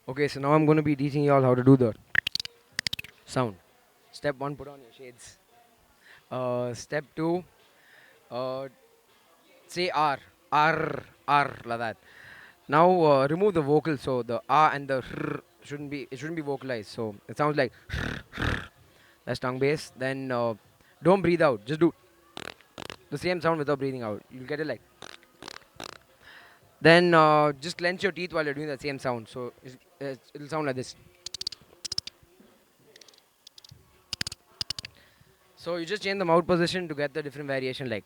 Okay, so now I'm going to be teaching you all how to do the sound. Step 1, put on your shades. Step 2, uh, say R. R, R, like that. Now remove the vocal, so the R and the shouldn't be vocalized. So it sounds like that's tongue bass. Then don't breathe out. Just do the same sound without breathing out. You'll get it like. Then just clench your teeth while you're doing the same sound. So it'll sound like this. So you just change the mouth position to get the different variation like.